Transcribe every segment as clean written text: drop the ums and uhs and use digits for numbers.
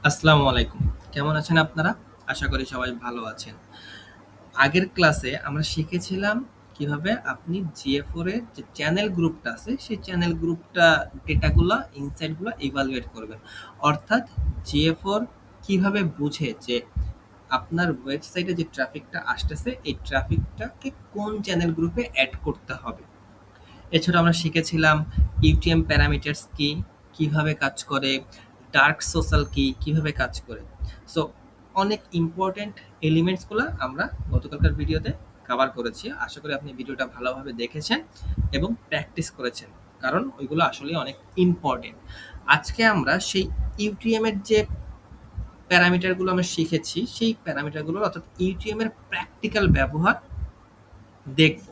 আসসালামু আলাইকুম। কেমন আছেন আপনারা? আশা করি সবাই ভালো আছেন। আগের ক্লাসে আমরা শিখেছিলাম কিভাবে আপনি GA4 এর যে চ্যানেল গ্রুপটা আছে, সেই চ্যানেল গ্রুপটা ডেটাগুলা, ইনসাইট গুলা ইভালুয়েট করবেন। অর্থাৎ GA4 কিভাবে বুঝে যে আপনার ওয়েবসাইটে যে ট্রাফিকটা আসতেছে, এই ট্রাফিকটাকে কোন চ্যানেল গ্রুপে এড করতে হবে। এছাড়া আমরা শিখেছিলাম ইউটিএম প্যারামিটারস কি, কিভাবে কাজ করে, ডার্ক সোশ্যাল কি, কিভাবে কাজ করে। সো অনেক ইম্পর্টেন্ট এলিমেন্টসগুলো আমরা গতকালকার ভিডিওতে কভার করেছি। আশা করি আপনি ভিডিওটা ভালোভাবে দেখেছেন এবং প্র্যাকটিস করেছেন, কারণ ওইগুলো আসলে অনেক ইম্পর্টেন্ট। আজকে আমরা সেই ইউটিএম এর যে প্যারামিটারগুলো আমরা শিখেছি, সেই প্যারামিটারগুলো অর্থাৎ ইউটিএম এর প্র্যাকটিক্যাল ব্যবহার দেখব।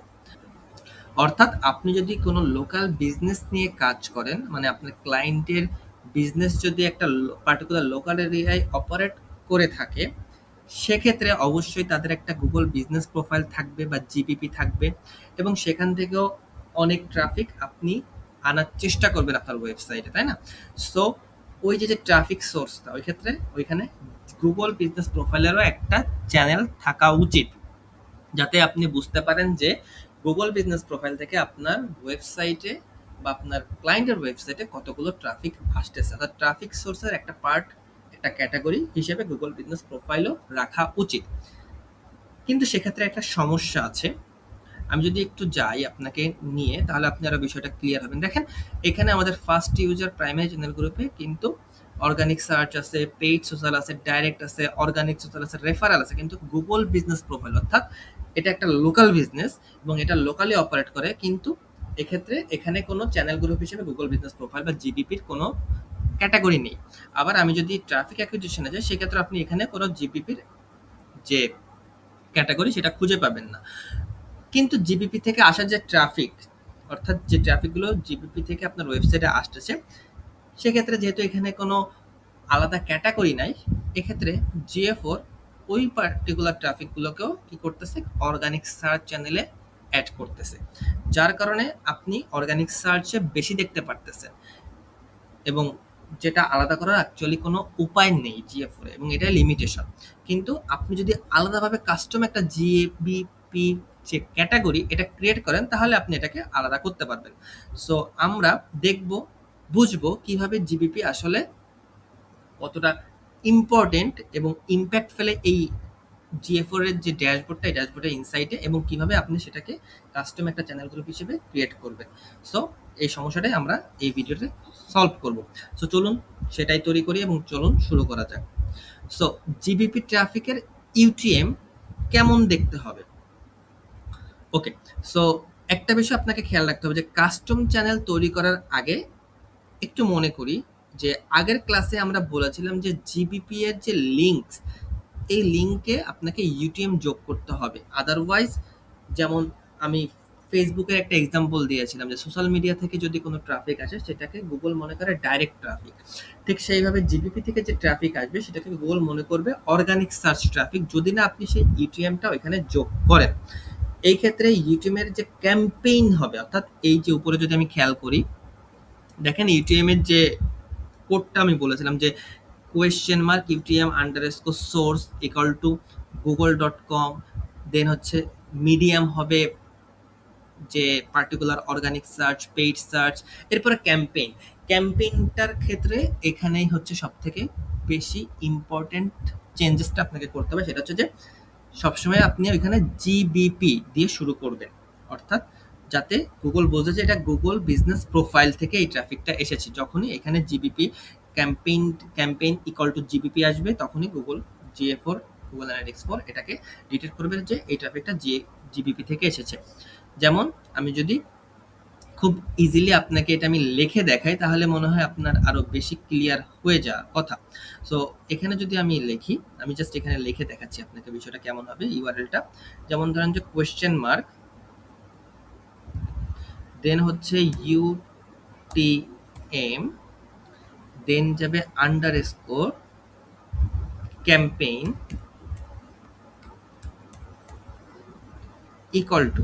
অর্থাৎ আপনি যদি কোনো লোকাল বিজনেস নিয়ে কাজ করেন, মানে আপনার ক্লায়েন্টের বিজনেস যদি একটা পার্টিকুলার লোকাল এরিয়ায় অপারেট করে থাকে, সেক্ষেত্রে অবশ্যই তাদের একটা গুগল বিজনেস প্রোফাইল থাকবে বা জিপিপি থাকবে, এবং সেখান থেকেও অনেক ট্রাফিক আপনি আনার চেষ্টা করবেন আপনার ওয়েবসাইটে, তাই না? সো ওই যে ট্রাফিক সোর্সটা, ওই ক্ষেত্রে ওইখানে গুগল বিজনেস প্রোফাইলেরও একটা চ্যানেল থাকা উচিত, যাতে আপনি বুঝতে পারেন যে গুগল বিজনেস প্রোফাইল থেকে আপনার ওয়েবসাইটে বা আপনার ক্লায়েন্টের ওয়েবসাইটে কতগুলো ট্রাফিক আসতেছে। অর্থাৎ ট্রাফিক সোর্সের একটা পার্ট, একটা ক্যাটাগরি হিসেবে গুগল বিজনেস প্রোফাইলও রাখা উচিত। কিন্তু সেক্ষেত্রে একটা সমস্যা আছে। আমি যদি একটু যাই আপনাকে নিয়ে, তাহলে আপনি আরো বিষয়টা ক্লিয়ার হবেন। দেখেন, এখানে আমাদের ফার্স্ট ইউজার প্রাইমারি চ্যানেল গ্রুপে কিন্তু অর্গানিক সার্চ আছে, পেইড সোশ্যাল আছে, ডাইরেক্ট আছে, অর্গানিক সোশ্যাল আছে, রেফারাল আছে, কিন্তু গুগল বিজনেস প্রোফাইল অর্থাৎ এটা একটা লোকাল বিজনেস এবং এটা লোকালি অপারেট করে, কিন্তু এক্ষেত্রে এখানে কোনো চ্যানেল গ্রুপ হিসেবে গুগল বিজনেস প্রোফাইল বা জিবিপির কোনো ক্যাটাগরি নেই। আবার আমি যদি ট্রাফিক অ্যাকুইজিশনে যাই, সেক্ষেত্রে আপনি এখানে কোনো জিপিপির যে ক্যাটাগরি সেটা খুঁজে পাবেন না। কিন্তু জিপিপি থেকে আসা যে ট্রাফিক, অর্থাৎ যে ট্রাফিকগুলো জিপিপি থেকে আপনার ওয়েবসাইটে আসতেছে, সেক্ষেত্রে যেহেতু এখানে কোনো আলাদা ক্যাটাগরি নাই, এক্ষেত্রে জিএ4 ওই পার্টিকুলার ট্রাফিকগুলোকেও কি করতেছে, অর্গানিক সার্চ চ্যানেলে অ্যাড করতেছে, যার কারণে আপনি অর্গানিক সার্চে বেশি দেখতে পারতেছেন, এবং যেটা আলাদা করার অ্যাকচুয়ালি কোনো উপায় নেই জিএ4 এবং এটাই লিমিটেশন। কিন্তু আপনি যদি আলাদাভাবে কাস্টম একটা জিএবিপি যে ক্যাটাগরি এটা ক্রিয়েট করেন, তাহলে আপনি এটাকে আলাদা করতে পারবেন। সো আমরা দেখব, বুঝবো কিভাবে জিবিপি আসলে কতটা ইম্পর্টেন্ট এবং ইম্প্যাক্ট ফেলে এই জিএ4 এর যে ড্যাশবোর্ডটা, এই ড্যাশবোর্ডের ইনসাইটে, এবং কিভাবে আপনি সেটাকে কাস্টম একটা চ্যানেল গ্রুপ হিসেবে ক্রিয়েট করবেন। সো এই সমস্যাটাই আমরা এই ভিডিওতে সলভ করব। সো চলুন সেটাই তৈরি করি এবং চলুন শুরু করা যাক। সো জিবিপি ট্রাফিকের ইউটিএম কেমন দেখতে হবে? ওকে, সো একটা বিষয় আপনাকে খেয়াল রাখতে হবে যে কাস্টম চ্যানেল তৈরি করার আগে একটু মনে করি যে আগের ক্লাসে আমরা বলেছিলাম যে জিবিপি এর যে লিঙ্কস, এই লিঙ্কে আপনাকে ইউটিএম যোগ করতে হবে। আদারওয়াইজ, যেমন আমি ফেসবুকের একটা এক্সাম্পল দিয়েছিলাম যে সোশ্যাল মিডিয়া থেকে যদি কোনো ট্রাফিক আসে, সেটাকে গুগল মনে করে ডাইরেক্ট ট্রাফিক। ঠিক সেইভাবে জিবিপি থেকে যে ট্রাফিক আসবে, সেটাকে গুগল মনে করবে অর্গানিক সার্চ ট্রাফিক, যদি না আপনি সেই ইউটিএমটা ওইখানে যোগ করেন। এই ক্ষেত্রে ইউটিএমের যে ক্যাম্পেইন হবে, অর্থাৎ এই যে উপরে যদি আমি খেয়াল করি, দেখেন ইউটিএম এর যে কোডটা আমি বলেছিলাম যে question mark UTM underscore source equal to google.com, দেন হচ্ছে মিডিয়াম হবে যে particular organic search, paid search, এরপরে ক্যাম্পেইন। ক্যাম্পেইনটার ক্ষেত্রে এখানেই হচ্ছে সব থেকে বেশি ইম্পর্টেন্ট চেঞ্জেসটা আপনাকে করতে হবে, সেটা হচ্ছে যে সবসময় আপনি ওইখানে জিবিপি দিয়ে শুরু করবেন, অর্থাৎ যাতে গুগল বোঝে যে এটা গুগল বিজনেস প্রোফাইল থেকে এই ট্রাফিকটা এসেছে। যখনই এখানে GBP campaign campaign equal to GBP আসবে, তখনই গুগল GA4, গুগল অ্যানালিটিক্স 4 এটাকে ডিটেক্ট করবে যে এই ট্রাফিকটা জিবিপি থেকে এসেছে। যেমন আমি যদি খুব ইজিলি আপনাকে এটা আমি লিখে দেখাই, তাহলে মনে হয় আপনার আরো বেশি ক্লিয়ার হয়ে যাওয়ার কথা। সো এখানে যদি আমি লিখি, আমি জাস্ট এখানে লিখে দেখাচ্ছি আপনাকে বিষয়টা কেমন হবে। ইউআরএলটা যেমন ধরেন যে কোয়েশ্চেন মার্ক, দেন হচ্ছে ইউটিএম, দেন যাবে underscore campaign equal to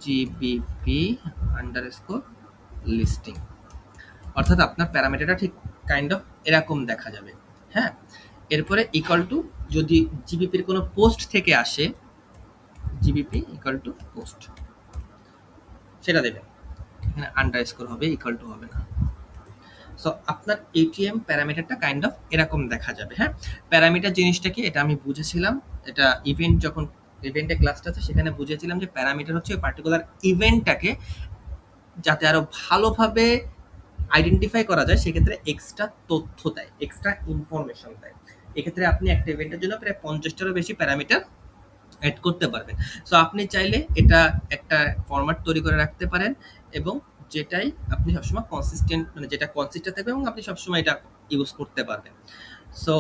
GBP underscore listing. অর্থাৎ আপনার প্যারামিটারটা ঠিক কাইন্ড অফ এরকম দেখা যাবে। হ্যাঁ, এরপরে ইকুয়াল টু, যদি জিবিপির কোনো পোস্ট থেকে আসে, জিবিপি ইকুয়াল টু পোস্ট সেটা দেবেন। এখানে আন্ডারস্কোর হবে, ইকুয়াল টু হবে না। সো আপনার এটিএম প্যারামিটারটা কাইন্ড অফ এরকম দেখা যাবে। হ্যাঁ, প্যারামিটার জিনিসটা কি এটা আমি বুঝেছিলাম, এটা ইভেন্ট যখন ইভেন্টে ক্লাসটা আছে সেখানে বুঝেছিলাম যে প্যারামিটার হচ্ছে পার্টিকুলার ইভেন্টটাকে যাতে আরো ভালোভাবে আইডেন্টিফাই করা যায় সেক্ষেত্রে এক্সট্রা তথ্য দেয়, এক্সট্রা ইনফরমেশন দেয়। এক্ষেত্রে আপনি একটা ইভেন্টের জন্য প্রায় 50টারও বেশি প্যারামিটার অ্যাড করতে পারবেন। সো আপনি চাইলে এটা একটা ফরম্যাট তৈরি করে রাখতে পারেন এবং যেটাই আপনি সবসময় কনসিস্টেন্ট, মানে যেটা কনসিস্টেন্ট থাকবে এবং আপনি সবসময় এটা ইউজ করতে পারবেন। সো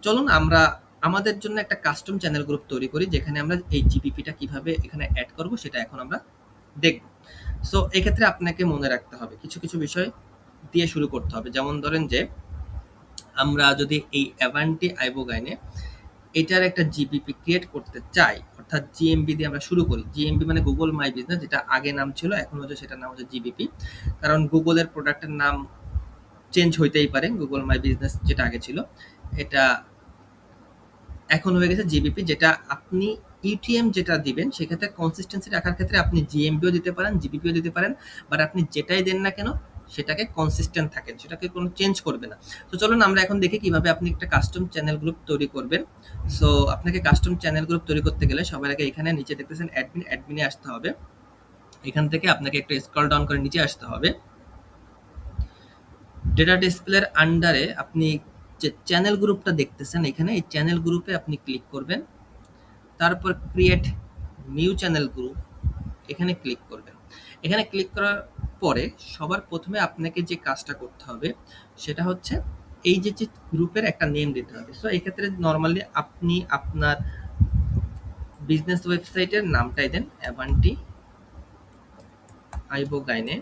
চলুন আমরা আমাদের জন্য একটা কাস্টম চ্যানেল গ্রুপ তৈরি করি যেখানে আমরা এই জিপিপিটা কিভাবে এখানে অ্যাড করব সেটা এখন আমরা দেখব। সো এক্ষেত্রে আপনাকে মনে রাখতে হবে কিছু কিছু বিষয় দিয়ে শুরু করতে হবে। যেমন ধরেন যে আমরা যদি এই অ্যাভান্টি আইবোগাইনে এটার একটা জিপিপি ক্রিয়েট করতে চাই, অর্থাৎ জিএমবি দিয়ে আমরা শুরু করি। জিএমবি মানে গুগল মাই বিজনেস, যেটা আগে নাম ছিল, এখন হচ্ছে সেটার নাম হচ্ছে জিবিপি। কারণ গুগলের প্রোডাক্টের নাম চেঞ্জ হইতেই পারে। গুগল মাই বিজনেস যেটা আগে ছিল এটা এখন হয়ে গেছে জিবিপি। যেটা আপনি ইউটিএম যেটা দিবেন সেক্ষেত্রে কনসিস্টেন্সি রাখার ক্ষেত্রে আপনি জিএমবিও দিতে পারেন, জিবিপিও দিতে পারেন, বাট আপনি যেটাই দেন না কেন সেটাকে কনসিস্টেন্ট থাকেন, সেটাকে কোনো চেঞ্জ করবে না। তো চলুন আমরা এখন দেখি কিভাবে আপনি একটা কাস্টম চ্যানেল গ্রুপ তৈরি করবেন। সো আপনাকে কাস্টম চ্যানেল গ্রুপ তৈরি করতে গেলে সবার আগে এখানে নিচে দেখতেছেন অ্যাডমিন, অ্যাডমিনে আসতে হবে। এখান থেকে আপনাকে একটু স্ক্রল ডাউন করে নিচে আসতে হবে। ডেটা ডিসপ্লের আন্ডারে আপনি যে চ্যানেল গ্রুপটা দেখতেছেন এখানে, এই চ্যানেল গ্রুপে আপনি ক্লিক করবেন। তারপর ক্রিয়েট নিউ চ্যানেল গ্রুপ এখানে ক্লিক করবেন। এখানে ক্লিক করার পরে সবার প্রথমে আপনাকে যে কাজটা করতে হবে সেটা হচ্ছে এই যে যে গ্রুপের একটা নেম দিতে হবে। সো এক্ষেত্রে নর্মালি আপনি আপনার বিজনেস ওয়েবসাইটের নামটাই দেন, অ্যাভান্টি আইবোগাইনে।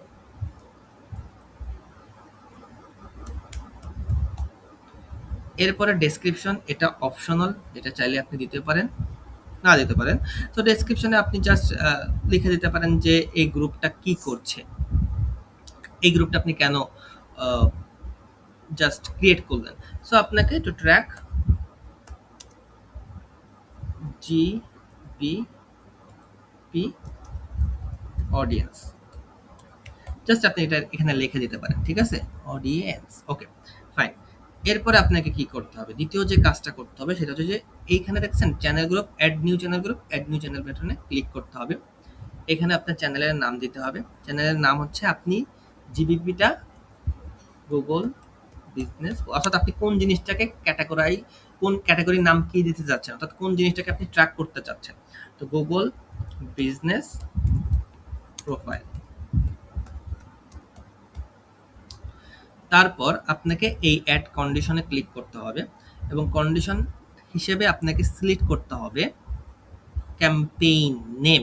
এরপরে ডেসক্রিপশন, এটা অপশনাল, এটা চাইলে আপনি দিতে পারেন, না দিতে পারেন। তো ডেসক্রিপশনে আপনি জাস্ট লিখে দিতে পারেন যে এই গ্রুপটা কি করছে, এই গ্রুপটা আপনি কেন জাস্ট ক্রিয়েট করলেন। সো আপনাকে two track GBP audience, just আপনি এটা এখানে লিখে দিতে পারেন, ঠিক আছে, অডিয়েন্স। ওকে, ফাইন। এরপরে আপনাকে কি করতে হবে, দ্বিতীয় যে কাজটা করতে হবে সেটা হচ্ছে যে এইখানে দেখছেন channel group, add new channel group, add new channel বাটনে ক্লিক করতে হবে। এখানে আপনার চ্যানেলের নাম দিতে হবে। চ্যানেলের নাম হচ্ছে আপনি জিবিপিটা গুগল বিজনেস, অর্থাৎ আপনি কোন জিনিসটাকে কোন ক্যাটাগরির নাম কি দিতে যাচ্ছেন, অর্থাৎ কোন জিনিসটাকে আপনি ট্র্যাক করতে চাচ্ছেন। তো গুগল বিজনেস প্রোফাইল। তারপর আপনাকে এই অ্যাড কন্ডিশনে ক্লিক করতে হবে এবং কন্ডিশন হিসেবে আপনাকে সিলেক্ট করতে হবে ক্যাম্পেইন নেম।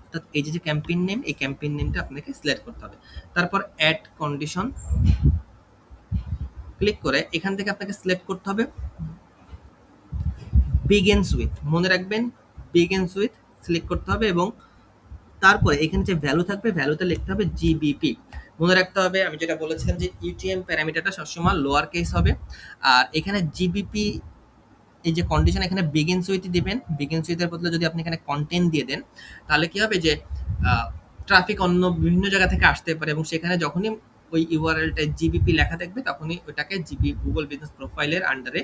অর্থাৎ এই যে ক্যাম্পেইন নেম, এই ক্যাম্পেইন নেমটা আপনাকে সিলেক্ট করতে হবে। তারপর অ্যাড কন্ডিশন ক্লিক করে এখান থেকে আপনাকে সিলেক্ট করতে হবে বিগিনস উইথ, মনে রাখবেন বিগিনস উইথ সিলেক্ট করতে হবে এবং তারপরে এখানে যে ভ্যালু থাকবে ভ্যালুতে লিখতে হবে জিবিপি। মনে রাখতে হবে আমি যেটা বলেছিলাম যে ইউটিএম প্যারামিটারটা সবসময় লোয়ার কেস হবে, আর এখানে জিবিপি এই যে কন্ডিশন এখানে বিগিনস উইথ দিবেন। বিগিনস উইথের বদলে যদি আপনি এখানে কন্টেন্ট দিয়ে দেন তাহলে কি হবে যে ট্রাফিক অন্য বিভিন্ন জায়গা থেকে আসতে পারে এবং সেখানে যখনই ওই ইউআরএলটায় জিবিপি লেখা থাকবে তখনই ওটাকে জিবি গুগল বিজনেস প্রোফাইলের আন্ডারে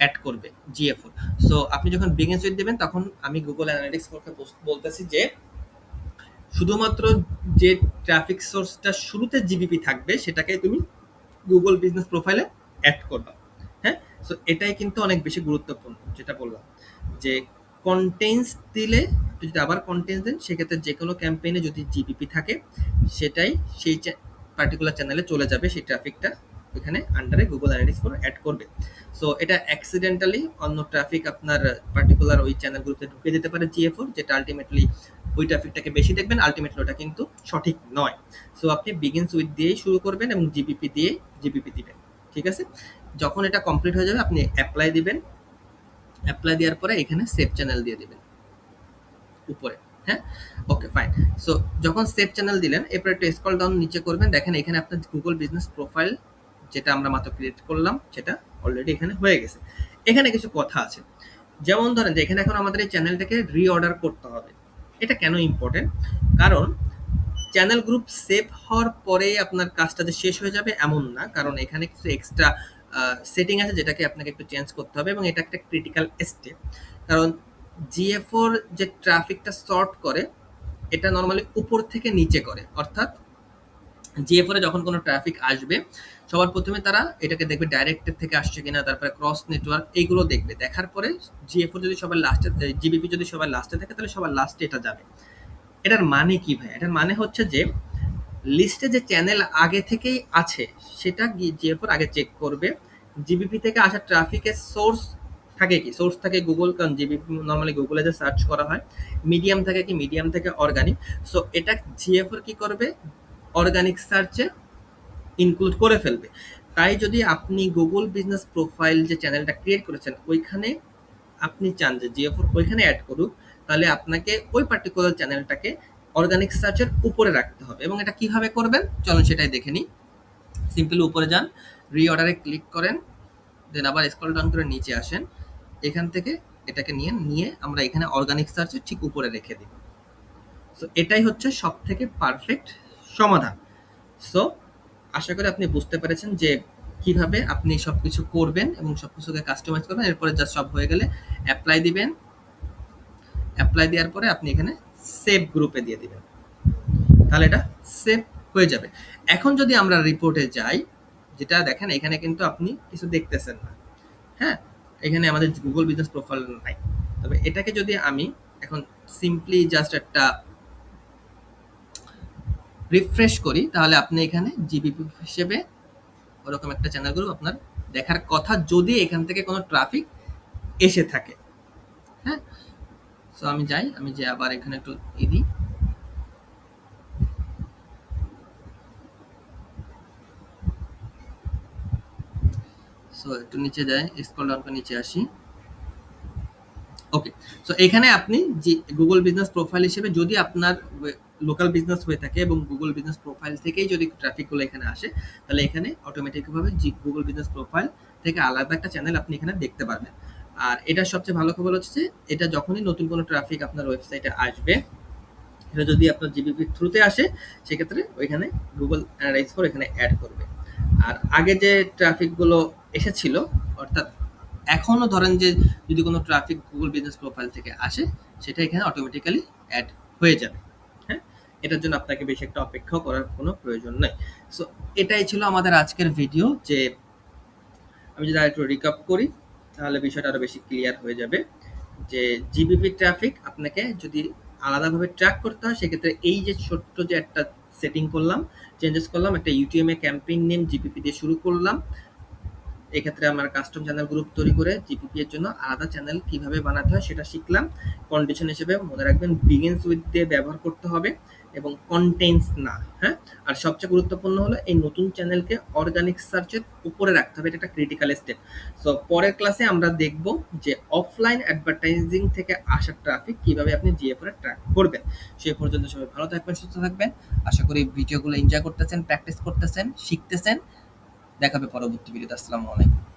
অ্যাড করবে জিএফও। সো আপনি যখন বিগিনস উইথ দেবেন তখন আমি গুগল অ্যানালিটিক্স বলতেছি যে শুধুমাত্র যে ট্রাফিক সোর্সটা শুরুতে জিবিপি থাকবে সেটাকে তুমি গুগল বিজনেস প্রোফাইলে অ্যাড করবা। হ্যাঁ, সো এটাই কিন্তু অনেক বেশি গুরুত্বপূর্ণ যেটা বললাম যে কন্টেন্টস দিলে, যদি আবার কন্টেন্টস দেন সেক্ষেত্রে যে কোনো ক্যাম্পেইনে যদি জিবিপি থাকে সেটাই সেই পার্টিকুলার চ্যানেলে চলে যাবে, সেই ট্রাফিকটা এখানে আন্ডারে গুগল অ্যানালিটিক্স করে অ্যাড করবে। সো এটা অ্যাক্সিডেন্টালি অন্য ট্রাফিক আপনার পার্টিকুলার ওই চ্যানেল গ্রুপে ঢুকে দিতে পারে জিএফও, যেটা আলটিমেটলি ওই ট্রাফিকটাকে বেশি দেখবেন, আলটিমেটলি ওটা কিন্তু সঠিক নয়। সো আপনি বিগিনস উইথ দিয়েই শুরু করবেন এবং জিবিপি দিয়ে জিবিপি দিবেন, ঠিক আছে। যখন এটা কমপ্লিট হয়ে যাবে আপনি অ্যাপ্লাই দিবেন। অ্যাপ্লাই দেওয়ার পরে এখানে সেভ চ্যানেল দিয়ে দিবেন উপরে। হ্যাঁ? Okay fine. সো যখন সেভ চ্যানেল দিলেন, এরপর একটু স্ক্রল ডাউন নিচে করবেন। দেখেন এখানে আপনার Google বিজনেস প্রোফাইল যেটা আমরা মাত্র ক্রিয়েট করলাম, সেটা অলরেডি এখানে হয়ে গেছে। এখানে কিছু কথা আছে। যেমন ধরেন যে এখানে এখন আমাদের এই চ্যানেলটাকে রিঅর্ডার করতে হবে। এটা কেন ইম্পর্টেন্ট? কারণ চ্যানেল গ্রুপ সেভ হওয়ার পরে আপনার কাজটা যে শেষ হয়ে যাবে এমন না। কারণ এখানে কিছু এক্সট্রা সেটিং আছে যেটাকে আপনাকে একটু চেঞ্জ করতে হবে এবং এটা একটা ক্রিটিক্যাল স্টেপ। কারণ GA4 যে ট্রাফিকটা সর্ট করে, এটা নরমালি উপর থেকে নিচে করে। অর্থাৎ GA4 এ যখন কোনো ট্রাফিক আসবে, সবার ১ম এ তারা এটাকে দেখবে ডাইরেক্টেড থেকে আসছে কিনা, তারপরে ক্রস নেটওয়ার্ক এইগুলো দেখবে। দেখার পরে GA4 যদি সবার লাস্টে, GBP যদি সবার লাস্টে থাকে তাহলে সবার লাস্টে এটা যাবে। এটার মানে কি ভাই? এটার মানে হচ্ছে যে লিস্টে যে চ্যানেল আগে থেকেই আছে সেটা GA4 আগে চেক করবে। জিবিপি থেকে আসা ট্রাফিকের সোর্স থাকে কি? সোর্স থাকে গুগল, কারণ জিবিপি নরমালি গুগলে যে সার্চ করা হয়। মিডিয়াম থাকে কি? মিডিয়াম থেকে অর্গানিক। সো এটা GA4 কি করবে? অর্গানিক সার্চে ইনক্লুড করে ফেলবে। তাই যদি আপনি গুগল বিজনেস প্রোফাইল যে চ্যানেলটা ক্রিয়েট করেছেন ওইখানে আপনি চান যে GA4 ওইখানে অ্যাড করুক, তাহলে আপনাকে ওই পার্টিকুলার চ্যানেলটাকে অর্গানিক সার্চের উপরে রাখতে হবে। এবং এটা কিভাবে করবেন চলুন সেটাই দেখে নিই। সিম্পলি উপরে যান, রিঅর্ডারে ক্লিক করেন, দেন আবার স্ক্রল ডাউন করে নিচে আসেন। এখান থেকে এটাকে নিয়ে আমরা এখানে অর্গানিক সার্চের ঠিক উপরে রেখে দিই। সো এটাই হচ্ছে সব থেকে পারফেক্ট সমাধান। সো আশা করি আপনি বুঝতে পেরেছেন যে কিভাবে আপনি সবকিছু করবেন এবং সবকিছুকে কাস্টমাইজ করবেন। এরপরে যা সব হয়ে গেলে অ্যাপ্লাই দিবেন। অ্যাপ্লাই দেওয়ার পরে আপনি এখানে সেভ গ্রুপে দিয়ে দিবেন। তাহলে এটা সেভ হয়ে যাবে। এখন যদি আমরা রিপোর্টে যাই, যেটা দেখেন এখানে কিন্তু আপনি কিছু দেখতেছেন না। হ্যাঁ? এখানে আমাদের গুগল বিজনেস প্রোফাইল নাই। তবে এটাকে যদি আমি এখন সিম্পলি জাস্ট একটা রিফ্রেশ করি, তাহলে আপনি এখানে জিবিপি হিসেবে ওরকম একটা চ্যানেল গ্রুপ আপনার দেখার কথা, যদি এখান থেকে কোনো ট্রাফিক এসে থাকে। হ্যাঁ? সো আমি যাই, আমি যে আবার এখানে একটু দিই। সো একটু নিচে যাই, স্ক্রল ডাউন করে নিচে আসি। ওকে। সো এখানে আপনি যে গুগল বিজনেস প্রোফাইল হিসেবে যদি আপনার লোকাল বিজনেস হয়ে থাকে এবং গুগল বিজনেস প্রোফাইল থেকেই যদি ট্রাফিকগুলো এখানে আসে, তাহলে এখানে অটোমেটিকভাবে গুগল বিজনেস প্রোফাইল থেকে আলাদা একটা চ্যানেল আপনি এখানে দেখতে পারবেন। আর এটা সবচেয়ে ভালো খবর হচ্ছে যে এটা যখনই নতুন কোনো ট্রাফিক আপনার ওয়েবসাইটে আসবে, এটা যদি আপনার জিবিপির থ্রুতে আসে, সেক্ষেত্রে ওইখানে গুগল অ্যানালাইজ করে এখানে অ্যাড করবে। আর আগে যে ট্রাফিকগুলো এসেছিল, অর্থাৎ এখনো ধরেন যে যদি কোনো ট্রাফিক গুগল বিজনেস প্রোফাইল থেকে আসে, সেটা এখানে অটোমেটিক্যালি অ্যাড হয়ে যাবে। হ্যাঁ? এটার জন্য আপনাকে বেশি একটা অপেক্ষা করার কোনো প্রয়োজন নেই। সো এটাই ছিল আমাদের আজকের ভিডিও। যে আমি যদি আরেকটু রিক্যাপ করি, তাহলে বিষয়টা আরো বেশি ক্লিয়ার হয়ে যাবে। যে জিবিপি ট্রাফিক আপনাকে যদি আলাদাভাবে ট্র্যাক করতে হয়, সেক্ষেত্রে এই যে ছোট্ট যে একটা সেটিং করলাম, চেঞ্জেস করলাম, একটা ইউটিএমএ ক্যাম্পেইন নেম জিপিপি দিয়ে শুরু করলাম। এক্ষেত্রে আমার কাস্টম চ্যানেল গ্রুপ তৈরি করে জিপিপি এর জন্য আলাদা চ্যানেল কিভাবে বানাতে হয় সেটা শিখলাম। কন্ডিশন হিসেবে মনে রাখবেন বিগিনস উইথ দিয়ে ব্যবহার করতে হবে এবং কন্টেন্টস না। হ্যাঁ? আর সবচেয়ে গুরুত্বপূর্ণ হলো এই নতুন চ্যানেলকে অর্গানিক সার্চের উপরে রাখতে হবে। এটা একটা ক্রিটিক্যাল স্টেপ। সো পরের ক্লাসে আমরা দেখব যে অফলাইন অ্যাডভার্টাইজিং থেকে আসা ট্রাফিক কিভাবে আপনি GA4 এ ট্র্যাক করবেন। সেই পর্যন্ত সবাই ভালো থাকবেন, সুস্থ থাকবেন। আশা করি ভিডিওগুলো এনজয় করতেছেন, প্র্যাকটিস করতেছেন, শিখতেছেন। দেখা হবে পরবর্তী ভিডিওতে। আসসালামু আলাইকুম।